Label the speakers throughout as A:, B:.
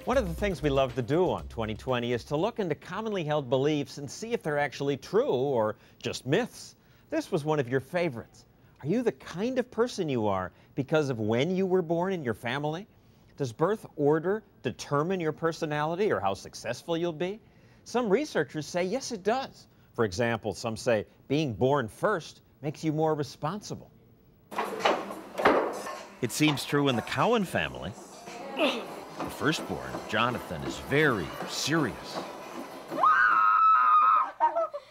A: One of the things we love to do on 2020 is to look into commonly held beliefs and see if they're actually true or just myths. This was one of your favorites. Are you the kind of person you are because of when you were born in your family? Does birth order determine your personality or how successful you'll be? Some researchers say yes, it does. For example, some say being born first makes you more responsible. It seems true in the Cowan family. The firstborn, Jonathan, is very serious.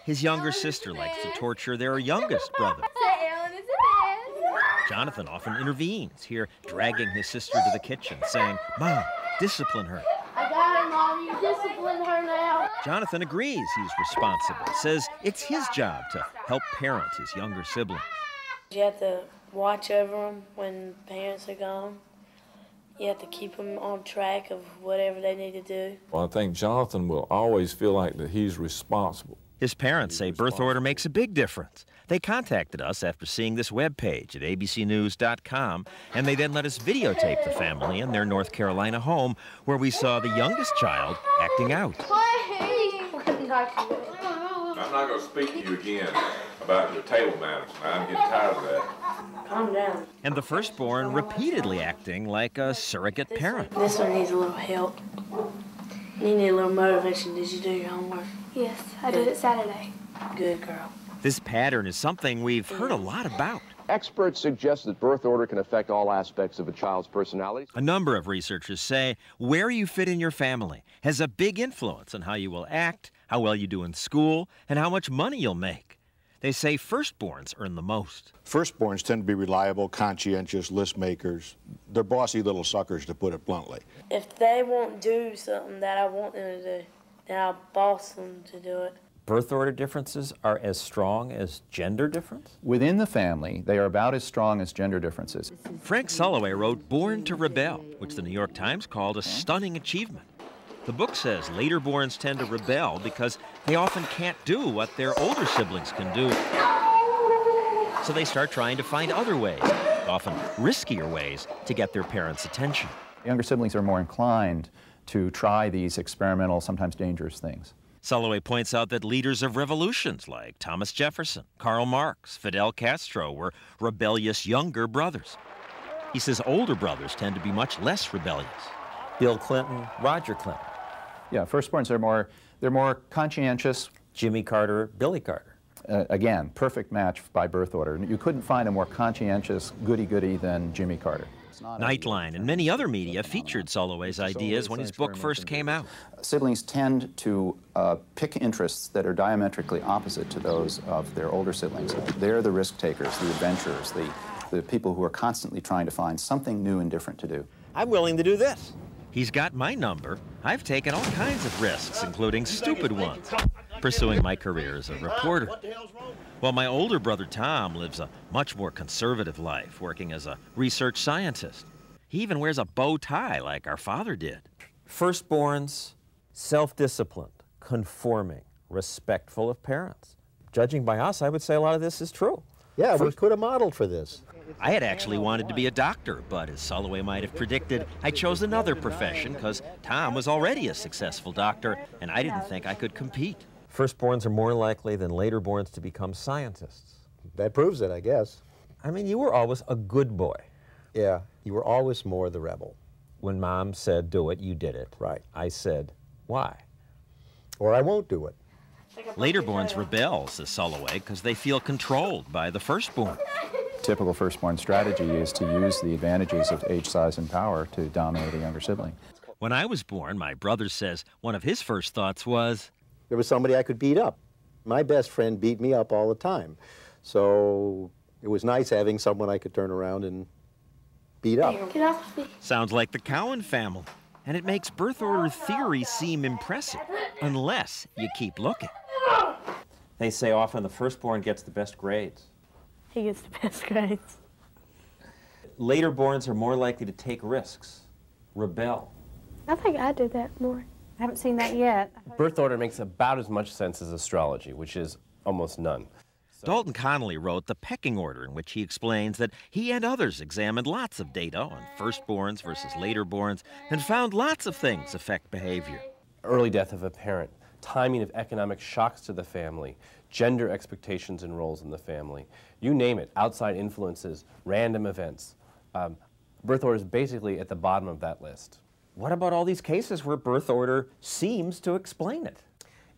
A: His younger sister likes to torture their youngest brother. Jonathan often intervenes, here dragging his sister to the kitchen, saying, "Mom, discipline her."
B: "I got her, Mom. You discipline her now." Jonathan
A: agrees he's responsible, says it's his job to help parent his younger siblings.
B: You have to watch over them when parents are gone. You have to keep them on track of whatever they need to do.
C: Well, I think Jonathan will always feel like that he's responsible.
A: His parents say birth order makes a big difference. They contacted us after seeing this webpage at abcnews.com, and they then let us videotape the family in their North Carolina home, where we saw the youngest child acting out.
C: I'm not going to speak to you again about your table manners. I'm getting tired of that.
B: Calm down.
A: And the firstborn repeatedly acting like a surrogate parent.
B: This one needs a little help. You need a little motivation. Did you do your homework?
D: Yes, I did it Saturday.
B: Good girl.
A: This pattern is something we've heard a lot about.
E: Experts suggest that birth order can affect all aspects of a child's personality.
A: A number of researchers say where you fit in your family has a big influence on how you will act, how well you do in school, and how much money you'll make. They say firstborns earn the most.
F: Firstborns tend to be reliable, conscientious, list makers. They're bossy little suckers, to put it bluntly.
B: If they won't do something that I want them to do, then I'll boss them to do it.
A: Birth order differences are as strong as gender difference?
G: Within the family, they are about as strong as gender differences.
A: Frank Sulloway wrote Born to Rebel, which the New York Times called a stunning achievement. The book says later-borns tend to rebel because they often can't do what their older siblings can do. So they start trying to find other ways, often riskier ways, to get their parents' attention.
G: Younger siblings are more inclined to try these experimental, sometimes dangerous things.
A: Sulloway points out that leaders of revolutions like Thomas Jefferson, Karl Marx, Fidel Castro were rebellious younger brothers. He says older brothers tend to be much less rebellious. Bill Clinton, Roger Clinton.
G: Yeah, firstborns are they're more conscientious.
A: Jimmy Carter, Billy Carter.
G: Again, perfect match by birth order. You couldn't find a more conscientious goody-goody than Jimmy Carter.
A: Nightline and many other media featured Sulloway's ideas when his book first came out.
G: Siblings tend to pick interests that are diametrically opposite to those of their older siblings. They're the risk takers, the adventurers, the people who are constantly trying to find something new and different to do.
A: I'm willing to do this. He's got my number. I've taken all kinds of risks, including stupid ones, pursuing my career as a reporter. While my older brother Tom lives a much more conservative life, working as a research scientist. He even wears a bow tie like our father did. Firstborns, self-disciplined, conforming, respectful of parents. Judging by us, I would say a lot of this is true.
H: Yeah, we could have modeled for this.
A: I had actually wanted to be a doctor, but as Sulloway might have predicted, I chose another profession because Tom was already a successful doctor, and I didn't think I could compete. Firstborns are more likely than laterborns to become scientists.
H: That proves it, I guess.
A: I mean, you were always a good boy.
H: Yeah, you were always more the rebel.
A: When Mom said do it, you did it.
H: Right.
A: I said, why?
H: Or I won't do it.
A: Laterborns rebel, says Sulloway, because they feel controlled by the firstborn.
G: Typical firstborn strategy is to use the advantages of age, size, and power to dominate a younger sibling.
A: When I was born, my brother says one of his first thoughts was,
H: there was somebody I could beat up. My best friend beat me up all the time. So it was nice having someone I could turn around and beat up.
B: Get off me.
A: Sounds like the Cowan family. And it makes birth order theory seem impressive, unless you keep looking. They say often the firstborn gets the best grades.
B: He gets the best grades.
A: Laterborns are more likely to take risks, rebel.
D: I think I do that more. I haven't seen that yet.
I: Birth order makes about as much sense as astrology, which is almost none.
A: Dalton Connolly wrote The Pecking Order, in which he explains that he and others examined lots of data on firstborns versus laterborns and found lots of things affect behavior.
I: Early death of a parent, timing of economic shocks to the family, gender expectations and roles in the family, you name it, outside influences, random events. Birth order is basically at the bottom of that list.
A: What about all these cases where birth order seems to explain it?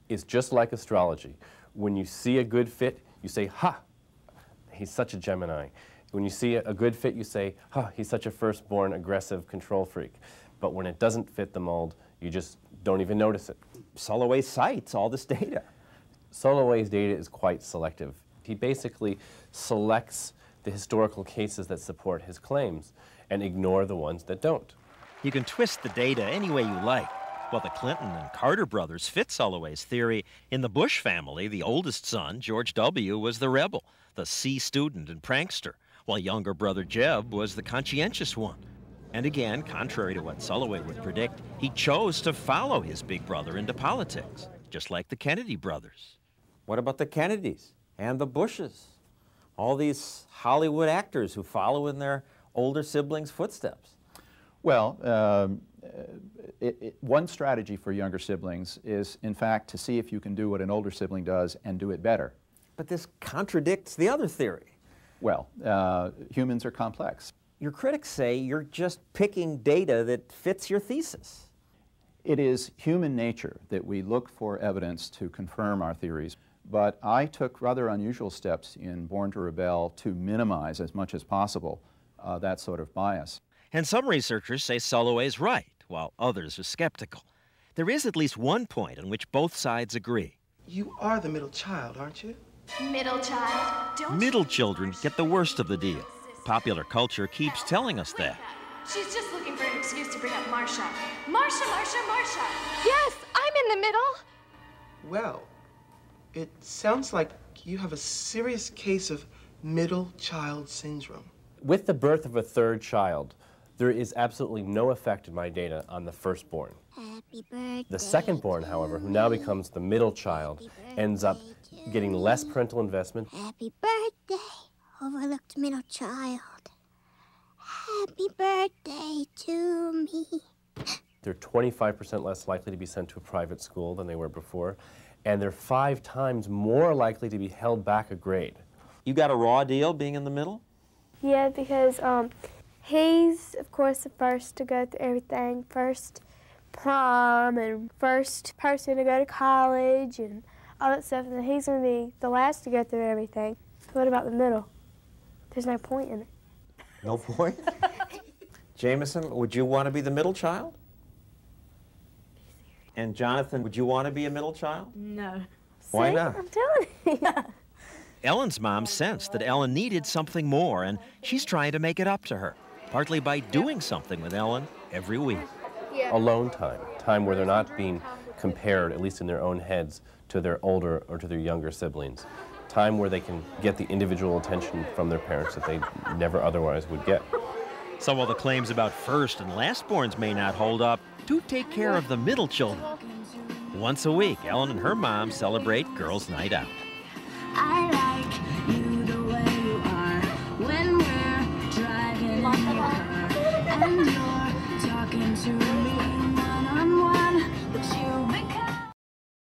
I: It's just like astrology. When you see a good fit, you say, ha, he's such a Gemini. When you see a good fit, you say, ha, he's such a firstborn, aggressive control freak. But when it doesn't fit the mold, you just don't even notice it.
A: Soloway cites all this data.
I: Soloway's data is quite selective. He basically selects the historical cases that support his claims and ignore the ones that don't.
A: You can twist the data any way you like. Well, the Clinton and Carter brothers fit Soloway's theory. In the Bush family, the oldest son, George W., was the rebel, the C student and prankster, while younger brother Jeb was the conscientious one. And again, contrary to what Soloway would predict, he chose to follow his big brother into politics, just like the Kennedy brothers.
J: What about the Kennedys and the Bushes? All these Hollywood actors who follow in their older siblings' footsteps.
G: Well, one strategy for younger siblings is, in fact, to see if you can do what an older sibling does and do it better.
J: But this contradicts the other theory.
G: Well, humans are complex.
J: Your critics say you're just picking data that fits your thesis.
G: It is human nature that we look for evidence to confirm our theories, but I took rather unusual steps in Born to Rebel to minimize as much as possible that sort of bias.
A: And some researchers say Soloway's right, while others are skeptical. There is at least one point on which both sides agree.
K: You are the middle child, aren't you?
L: Middle child? Don't
A: Middle children get the worst of the deal. Popular culture keeps telling us that.
L: She's just looking for an excuse to bring up Marsha. Marsha, Marsha, Marsha!
D: Yes, I'm in the middle.
K: Well, it sounds like you have a serious case of middle child syndrome.
I: With the birth of a third child, there is absolutely no effect in my data on the firstborn.
M: Happy birthday.
I: The secondborn, however, who now becomes the middle child, ends up getting less parental investment.
M: Happy birthday, overlooked middle child. Happy birthday to me.
I: They're 25% less likely to be sent to a private school than they were before, and they're 5 times more likely to be held back a grade.
J: You got a raw deal being in the middle?
D: Yeah, because he's, of course, the first to go through everything. First prom and first person to go to college and all that stuff. And he's going to be the last to go through everything. What about the middle? There's no point in it.
J: No point? Jameson, would you want to be the middle child? And Jonathan, would you want to be a middle child?
B: No.
J: Why
D: See?
J: not?
D: I'm telling you.
A: Ellen's mom sensed that Ellen needed something more, and she's trying to make it up to her, partly by doing something with Ellen every week.
I: Alone time, time where they're not being compared, at least in their own heads, to their older or to their younger siblings. Time where they can get the individual attention from their parents that they never otherwise would get.
A: So while the claims about first and lastborns may not hold up, do take care of the middle children. Once a week, Ellen and her mom celebrate Girls' Night Out.
L: I like you the way you are when we're driving in your car and you're